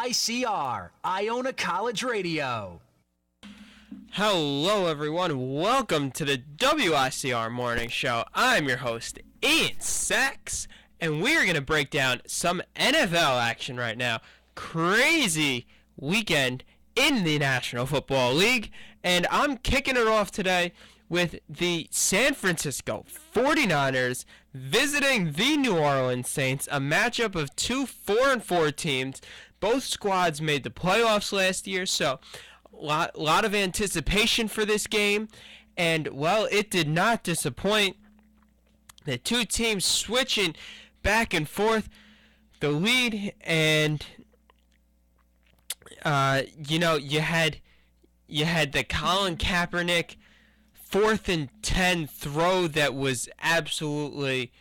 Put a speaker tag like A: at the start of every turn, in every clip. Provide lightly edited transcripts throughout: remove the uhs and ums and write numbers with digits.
A: ICR, Iona College Radio.
B: Hello everyone, welcome to the WICR Morning Show. I'm your host, Ian Sachs, and we're going to break down some NFL action right now. Crazy weekend in the National Football League, and I'm kicking it off today with the San Francisco 49ers visiting the New Orleans Saints, a matchup of two 4-4 teams. Both squads made the playoffs last year, so a lot of anticipation for this game, and, well, it did not disappoint. The two teams switching back and forth the lead, and, you had the Colin Kaepernick 4th and 10 throw that was absolutely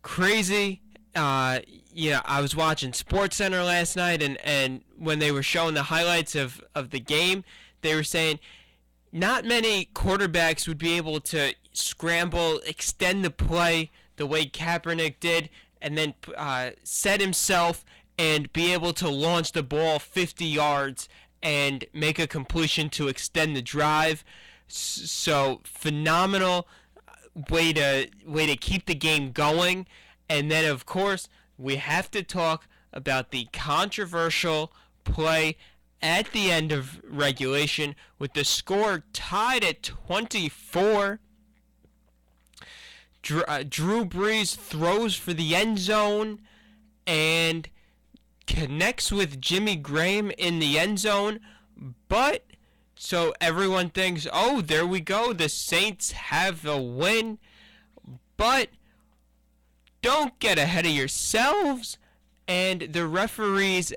B: crazy. I was watching SportsCenter last night, and when they were showing the highlights of the game, they were saying not many quarterbacks would be able to scramble, extend the play the way Kaepernick did, and then set himself and be able to launch the ball 50 yards and make a completion to extend the drive. So phenomenal way to keep the game going. And then, of course, we have to talk about the controversial play at the end of regulation with the score tied at 24. Drew Brees throws for the end zone and connects with Jimmy Graham in the end zone, but so everyone thinks, oh, there we go, the Saints have the win, but don't get ahead of yourselves, and the referees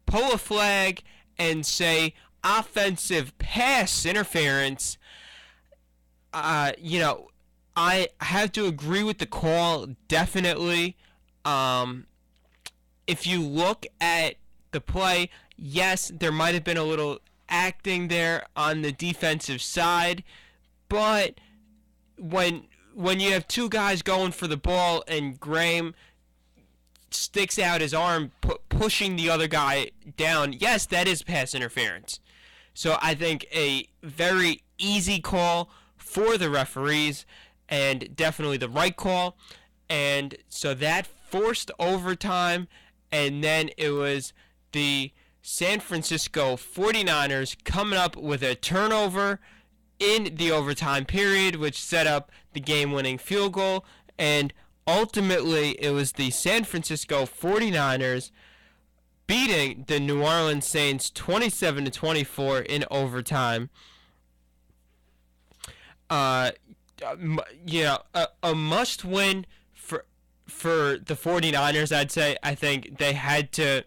B: pull a flag and say offensive pass interference. I have to agree with the call, definitely. If you look at the play, yes, there might have been a little acting there on the defensive side, but when you have two guys going for the ball and Graham sticks out his arm, pushing the other guy down, yes, that is pass interference. So I think a very easy call for the referees, and definitely the right call. And so that forced overtime, and then it was the San Francisco 49ers coming up with a turnover in the overtime period, which set up the game-winning field goal, and ultimately it was the San Francisco 49ers beating the New Orleans Saints 27-24 in overtime. A must-win for the 49ers, I'd say. I think they had to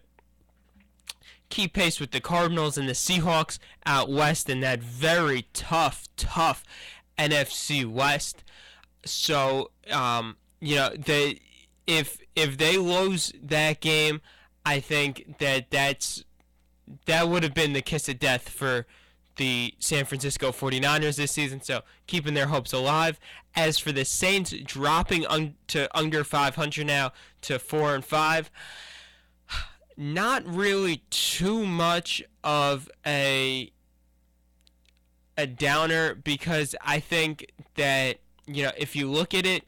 B: keep pace with the Cardinals and the Seahawks out west in that very tough NFC West. So, if they lose that game, I think that would have been the kiss of death for the San Francisco 49ers this season, so keeping their hopes alive. As for the Saints, dropping to under 500 now to 4-5, not really too much of a downer, because I think that, if you look at it,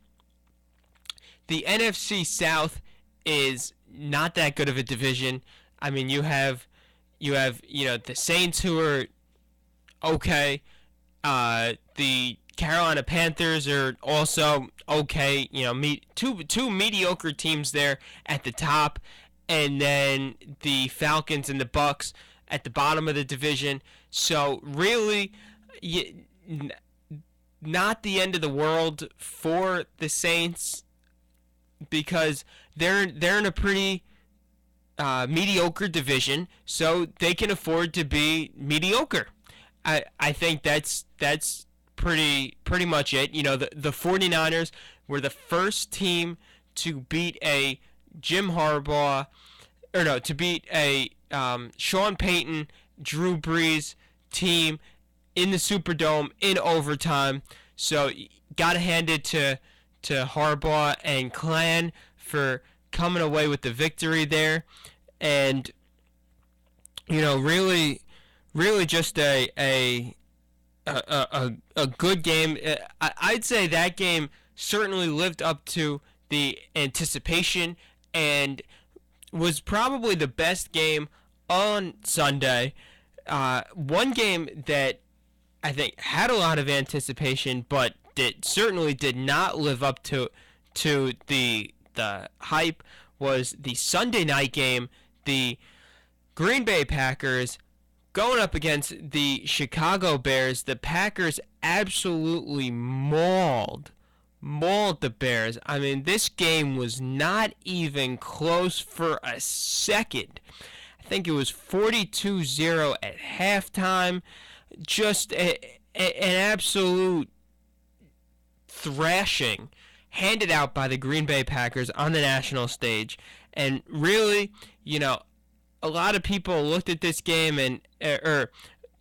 B: the NFC South is not that good of a division. I mean, you have the Saints, who are okay. The Carolina Panthers are also okay. Two mediocre teams there at the top, and then the Falcons and the Bucks at the bottom of the division. So really, not the end of the world for the Saints, because they're in a pretty mediocre division, so they can afford to be mediocre. I think that's pretty much it. The 49ers were the first team to beat a to beat a Sean Payton, Drew Brees team in the Superdome in overtime. So gotta hand it to Harbaugh and Clan for coming away with the victory there, and really, really just a good game. I'd say that game certainly lived up to the anticipation and was probably the best game on Sunday. One game that I think had a lot of anticipation, but certainly did not live up to the hype was the Sunday night game. The Green Bay Packers going up against the Chicago Bears. The Packers absolutely mauled the Bears. I mean, this game was not even close for a second. I think it was 42-0 at halftime. Just an absolute thrashing handed out by the Green Bay Packers on the national stage. And really, a lot of people looked at this game and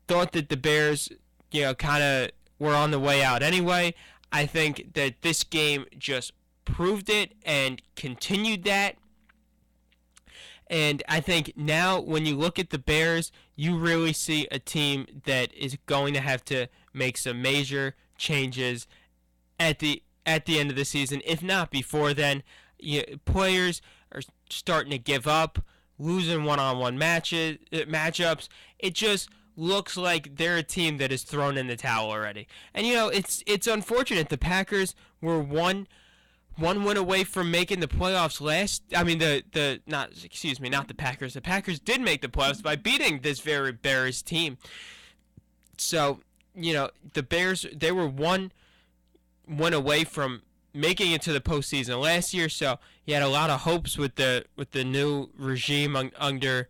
B: thought that the Bears, kind of were on the way out anyway. I think that this game just proved it and continued that. And I think now when you look at the Bears, you really see a team that is going to have to make some major changes at the end of the season, if not before then. Players are starting to give up, losing one-on-one matchups. It just looks like they're a team that is thrown in the towel already. And it's unfortunate. The Packers were one win away from making the playoffs not the Packers. The Packers did make the playoffs by beating this very Bears team. So, the Bears, they were one win away from making it to the postseason last year. So, he had a lot of hopes with the new regime under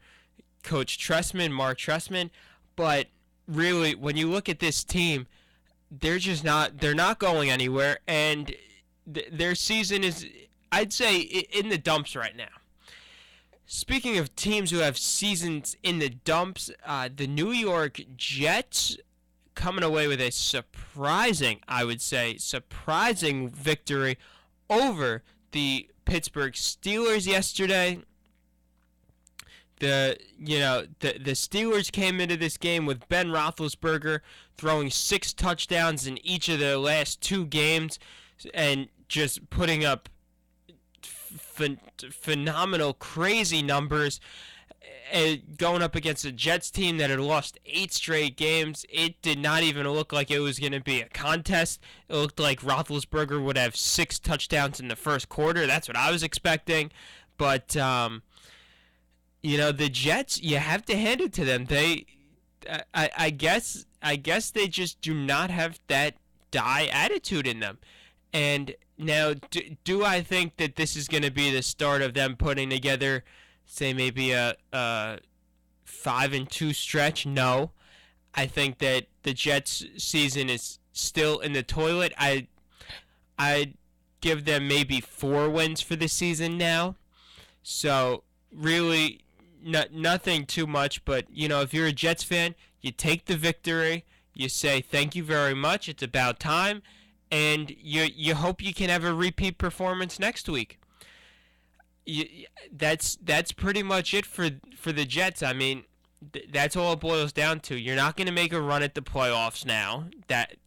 B: Coach Mark Trestman. But really, when you look at this team, they're not going anywhere, and their season is, I'd say, in the dumps right now. Speaking of teams who have seasons in the dumps, the New York Jets coming away with a surprising victory over the Pittsburgh Steelers yesterday. The Steelers came into this game with Ben Roethlisberger throwing 6 touchdowns in each of the last 2 games and just putting up phenomenal, crazy numbers. Going up against a Jets team that had lost 8 straight games, it did not even look like it was going to be a contest. It looked like Roethlisberger would have 6 touchdowns in the first quarter. That's what I was expecting. But the Jets, you have to hand it to them. I guess they just do not have that die attitude in them. And now, do I think that this is going to be the start of them putting together, say, maybe a 5-2 stretch? No. I think that the Jets' season is still in the toilet. I'd give them maybe 4 wins for the season now. So, really, nothing too much. But, if you're a Jets fan, you take the victory. You say, thank you very much. It's about time. And you hope you can have a repeat performance next week. That's pretty much it for the Jets. I mean, that's all it boils down to. You're not going to make a run at the playoffs now.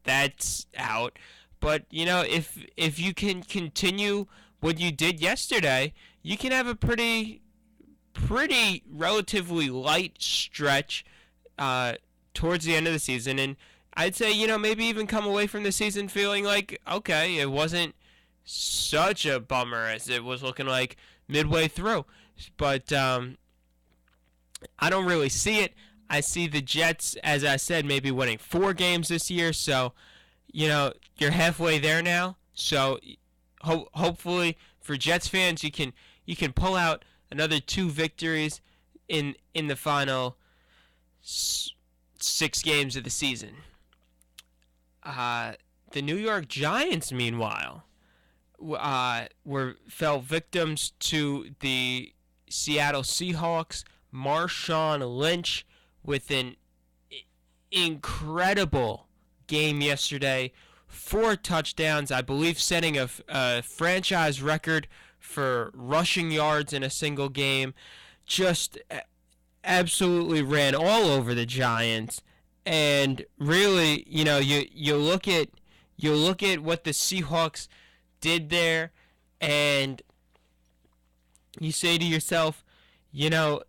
B: That's out. But if you can continue what you did yesterday, you can have a pretty relatively light stretch towards the end of the season. And I'd say, maybe even come away from the season feeling like, okay, it wasn't such a bummer as it was looking like midway through. But I don't really see it. I see the Jets, as I said, maybe winning 4 games this year. So, you're halfway there now. So, hopefully for Jets fans, you can pull out another 2 victories in the final 6 games of the season. The New York Giants, meanwhile, fell victims to the Seattle Seahawks. Marshawn Lynch with an incredible game yesterday. 4 touchdowns, I believe, setting a franchise record for rushing yards in a single game. Just absolutely ran all over the Giants. And really, you look at what the Seahawks did there, and you say to yourself, you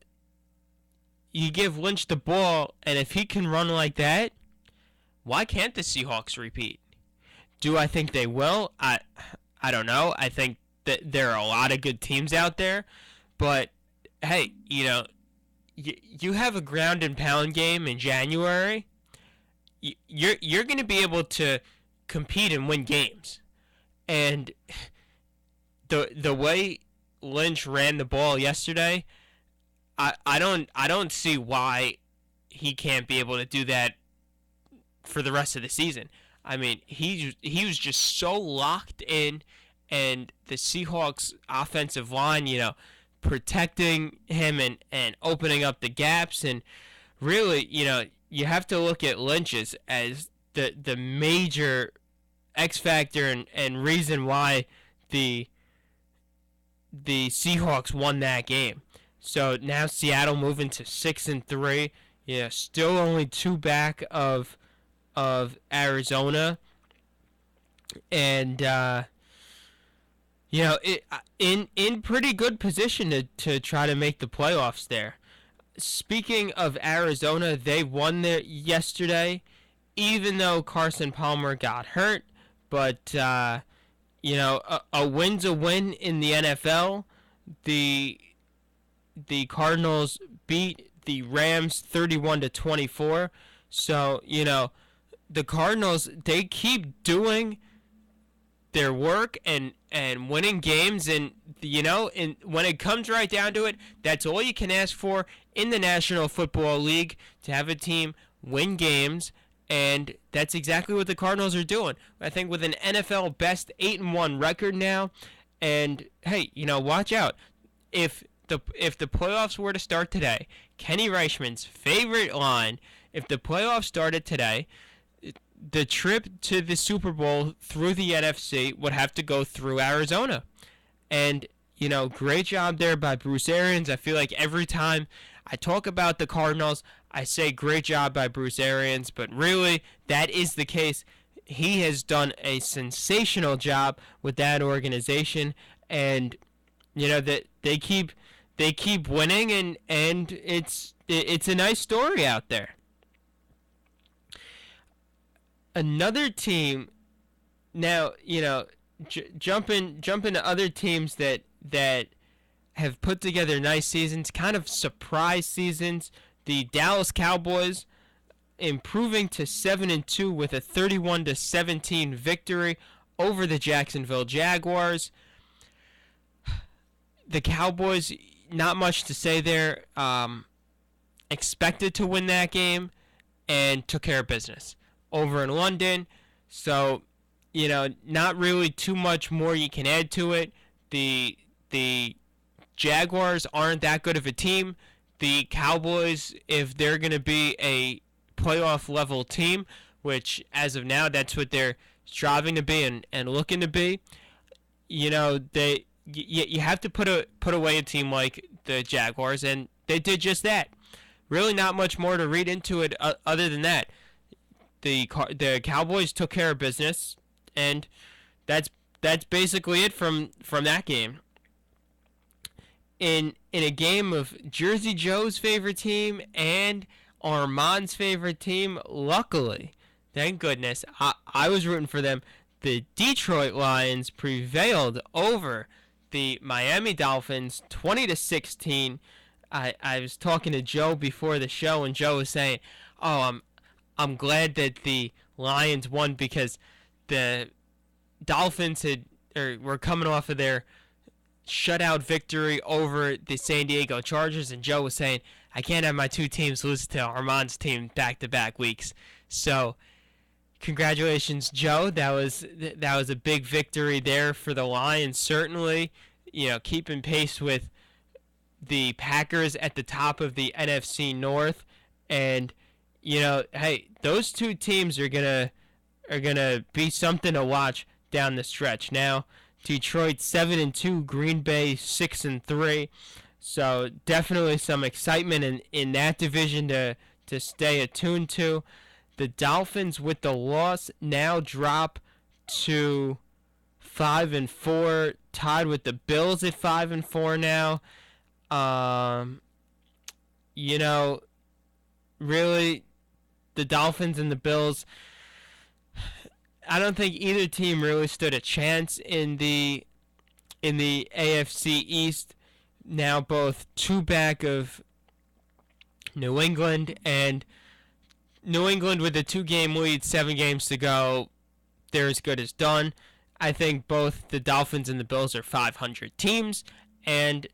B: give Lynch the ball, and if he can run like that, why can't the Seahawks repeat? Do I think they will? I don't know. I think that there are a lot of good teams out there, but hey, you have a ground and pound game in January. You're going to be able to compete and win games, and the way Lynch ran the ball yesterday, I don't see why he can't be able to do that for the rest of the season. I mean, he was just so locked in, and the Seahawks offensive line, protecting him and opening up the gaps, and really, you have to look at Lynch as the major X factor and reason why the Seahawks won that game. So now Seattle moving to 6-3. Still only 2 back of Arizona, and in pretty good position to try to make the playoffs there. Speaking of Arizona, they won there yesterday, even though Carson Palmer got hurt. But a win's a win in the NFL. The Cardinals beat the Rams 31-24. So, the Cardinals, they keep doing their work and winning games, and when it comes right down to it, that's all you can ask for in the National Football League, to have a team win games, and that's exactly what the Cardinals are doing. I think with an NFL best 8-1 record now, and hey, watch out. If the playoffs were to start today, Kenny Reichman's favorite line, if the playoffs started today, the trip to the Super Bowl through the NFC would have to go through Arizona. And, great job there by Bruce Arians. I feel like every time I talk about the Cardinals, I say great job by Bruce Arians, but really, that is the case. He has done a sensational job with that organization, and, that they keep winning, and it's a nice story out there. Another team, now, jumping to other teams that have put together nice seasons, kind of surprise seasons. The Dallas Cowboys improving to 7-2 with a 31-17 victory over the Jacksonville Jaguars. The Cowboys, not much to say there. Expected to win that game and took care of business over in London. So, not really too much more you can add to it. The Jaguars aren't that good of a team. The Cowboys, if they're going to be a playoff level team, which as of now that's what they're striving to be and looking to be, you have to put away a team like the Jaguars, and they did just that. Really not much more to read into it other than that. The Cowboys took care of business, and that's basically it from that game. In a game of Jersey Joe's favorite team and Armand's favorite team, luckily, thank goodness, I was rooting for them. The Detroit Lions prevailed over the Miami Dolphins 20-16. I was talking to Joe before the show, and Joe was saying, "Oh, I'm glad that the Lions won because the Dolphins were coming off of their shutout victory over the San Diego Chargers," and Joe was saying, "I can't have my two teams lose to Armand's team back-to-back weeks." So, congratulations, Joe. That was a big victory there for the Lions. Certainly, keeping pace with the Packers at the top of the NFC North, and hey, those two teams are gonna be something to watch down the stretch. Now, Detroit 7-2, Green Bay 6-3. So definitely some excitement in that division to stay attuned to. The Dolphins with the loss now drop to 5-4, tied with the Bills at 5-4 now. Really, the Dolphins and the Bills, I don't think either team really stood a chance in the AFC East. Now both two back of New England, and New England with a 2-game lead, 7 games to go, they're as good as done. I think both the Dolphins and the Bills are 500 teams, and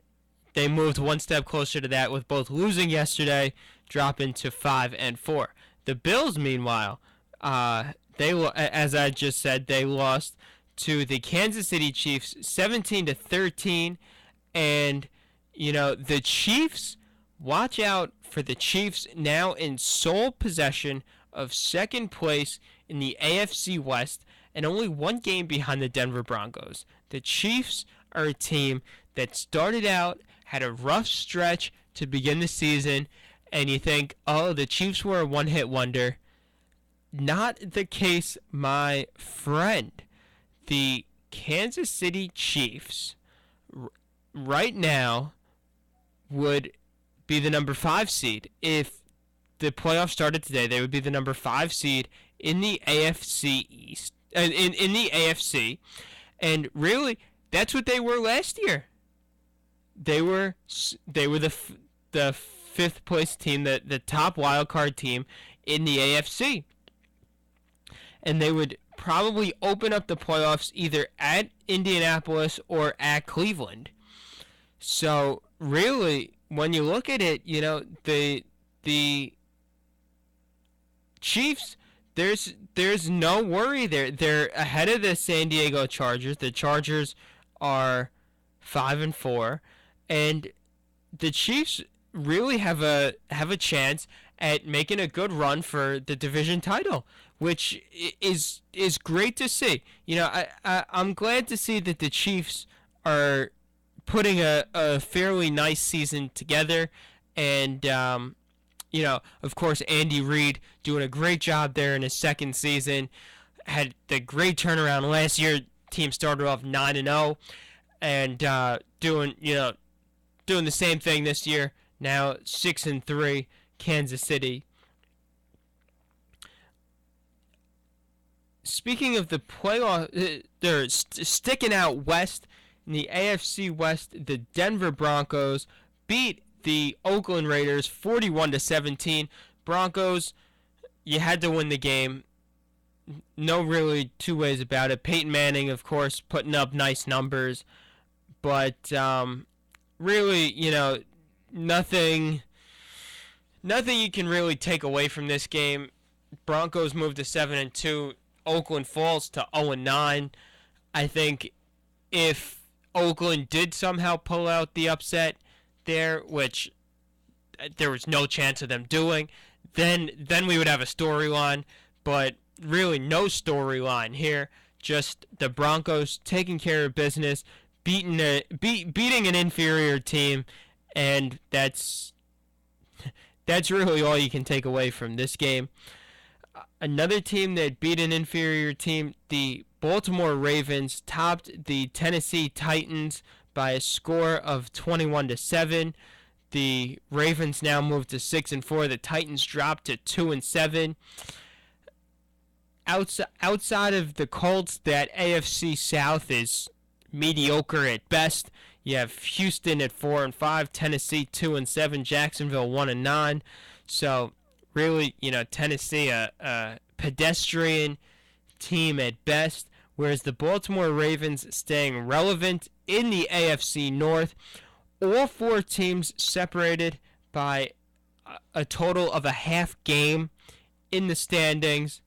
B: they moved one step closer to that with both losing yesterday, dropping to 5-4. The Bills, meanwhile, as I just said, they lost to the Kansas City Chiefs 17-13, and the Chiefs, watch out for the Chiefs now in sole possession of second place in the AFC West and only one game behind the Denver Broncos. The Chiefs are a team that started out, had a rough stretch to begin the season, and you think, oh, the Chiefs were a one-hit wonder. Not the case, my friend. The Kansas City Chiefs right now would be the number 5 seed. If the playoffs started today, they would be the number 5 seed in the AFC East, in the AFC, and really, that's what they were last year. They were the 5th place team, the top wild card team in the AFC, and they would probably open up the playoffs either at Indianapolis or at Cleveland. So really, when you look at it, the Chiefs, there's no worry there. They're ahead of the San Diego Chargers. The Chargers are 5-4, and the Chiefs really have a chance at making a good run for the division title, which is great to see. I'm glad to see that the Chiefs are putting a fairly nice season together, and of course, Andy Reid doing a great job there in his second season. Had the great turnaround last year. Team started off 9-0, and doing the same thing this year. Now 6-3, Kansas City. Speaking of the playoff, they're sticking out west in the AFC West. The Denver Broncos beat the Oakland Raiders 41-17. Broncos, you had to win the game. No really two ways about it. Peyton Manning, of course, putting up nice numbers, but really, nothing you can really take away from this game. Broncos moved to 7-2. Oakland falls to 0-9. I think if Oakland did somehow pull out the upset there, which there was no chance of them doing, then we would have a storyline, but really no storyline here. Just the Broncos taking care of business, beating an inferior team, and that's really all you can take away from this game. Another team that beat an inferior team, the Baltimore Ravens, topped the Tennessee Titans by a score of 21-7. The Ravens now move to 6-4. The Titans dropped to 2-7. Outside of the Colts, that AFC South is mediocre at best. You have Houston at 4-5, Tennessee 2-7, Jacksonville 1-9. So really, Tennessee a pedestrian team at best, whereas the Baltimore Ravens staying relevant in the AFC North. All 4 teams separated by a total of a half game in the standings.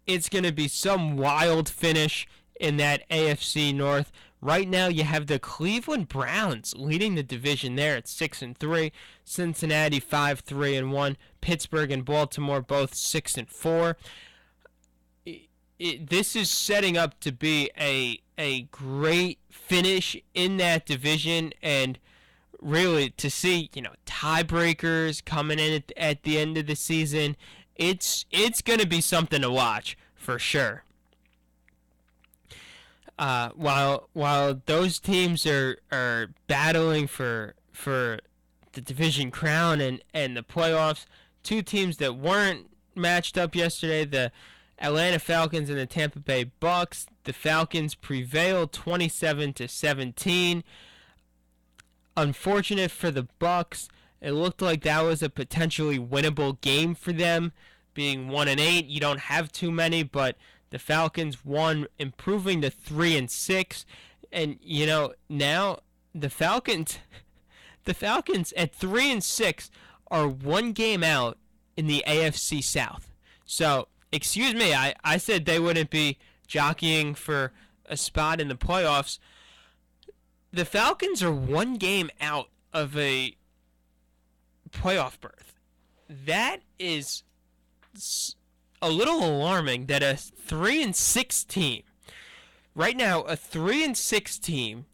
B: It's going to be some wild finish in that AFC North. Right now, you have the Cleveland Browns leading the division there at 6-3. Cincinnati 5-3-1. Pittsburgh and Baltimore both 6-4. this is setting up to be a great finish in that division, and really to see tiebreakers coming in at the end of the season. It's going to be something to watch for sure. While those teams are battling for the division crown and the playoffs, two teams that weren't matched up yesterday, the Atlanta Falcons and the Tampa Bay Bucks. The Falcons prevailed 27-17. Unfortunate for the Bucks. It looked like that was a potentially winnable game for them. Being 1-8, you don't have too many, but the Falcons won, improving to 3-6. And now the Falcons at 3-6 are one game out in the AFC South. So, excuse me, I said they wouldn't be jockeying for a spot in the playoffs. The Falcons are one game out of a playoff berth. That is a little alarming that a 3-6 team, right now a 3-6 team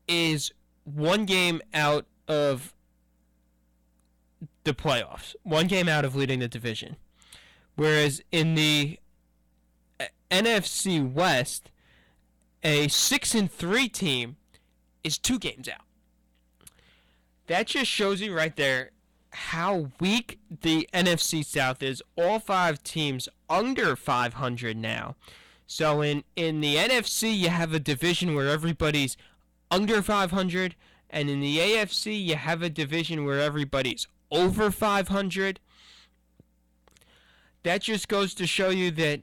B: is one game out of the playoffs, one game out of leading the division. Whereas in the NFC West, a 6-3 team is 2 games out. That just shows you right there how weak the NFC South is. All 5 teams under 500 now. So in the NFC, you have a division where everybody's under 500, and in the AFC, you have a division where everybody's over 500. That just goes to show you that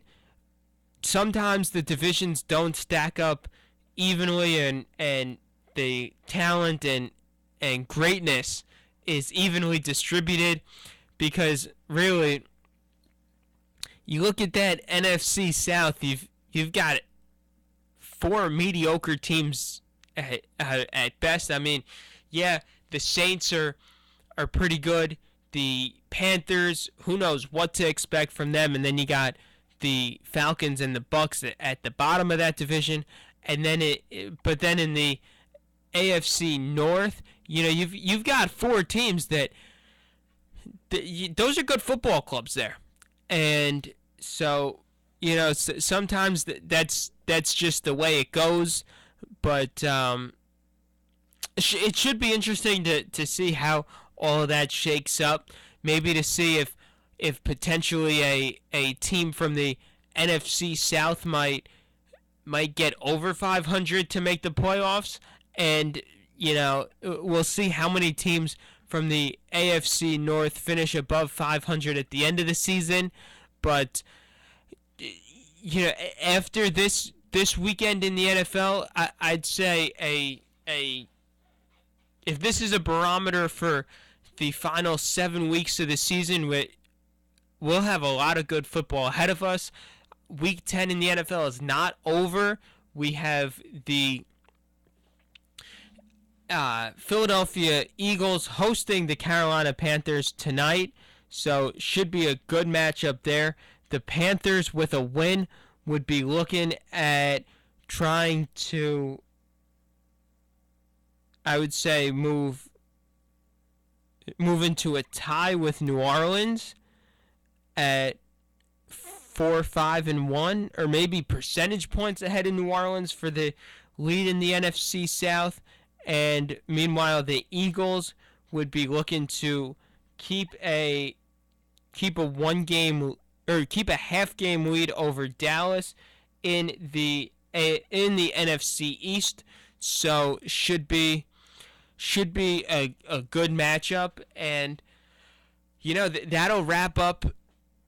B: sometimes the divisions don't stack up evenly, and the talent and greatness is evenly distributed, because really, you look at that NFC South, you've got 4 mediocre teams at best. I mean, yeah, the Saints are pretty good. The Panthers, who knows what to expect from them, and then you got the Falcons and the Bucks at the bottom of that division, and then but then in the AFC North, you've got 4 teams that those are good football clubs there, and so sometimes that's just the way it goes. But it should be interesting to see how all of that shakes up. Maybe to see if potentially a team from the NFC South might get over 500 to make the playoffs. And, we'll see how many teams from the AFC North finish above 500 at the end of the season. But, after this weekend in the NFL, I'd say if this is a barometer for the final 7 weeks of the season, we'll have a lot of good football ahead of us. Week 10 in the NFL is not over. We have the Philadelphia Eagles hosting the Carolina Panthers tonight, so should be a good matchup there. The Panthers, with a win, would be looking at trying to, I would say, move into a tie with New Orleans at 4-5-1, or maybe percentage points ahead of New Orleans for the lead in the NFC South. And meanwhile, the Eagles would be looking to keep a half game lead over Dallas in the NFC East. So should be a good matchup, and that'll wrap up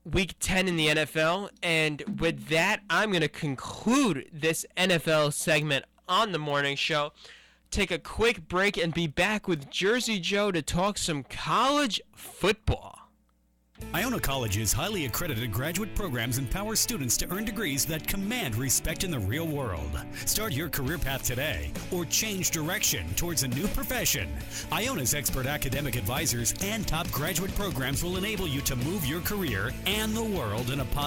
B: Week 10 in the NFL. And with that, I'm going to conclude this NFL segment on the morning show. Take a quick break and be back with Jersey Joe to talk some college football.
C: Iona College's highly accredited graduate programs empower students to earn degrees that command respect in the real world. Start your career path today or change direction towards a new profession. Iona's expert academic advisors and top graduate programs will enable you to move your career and the world in a positive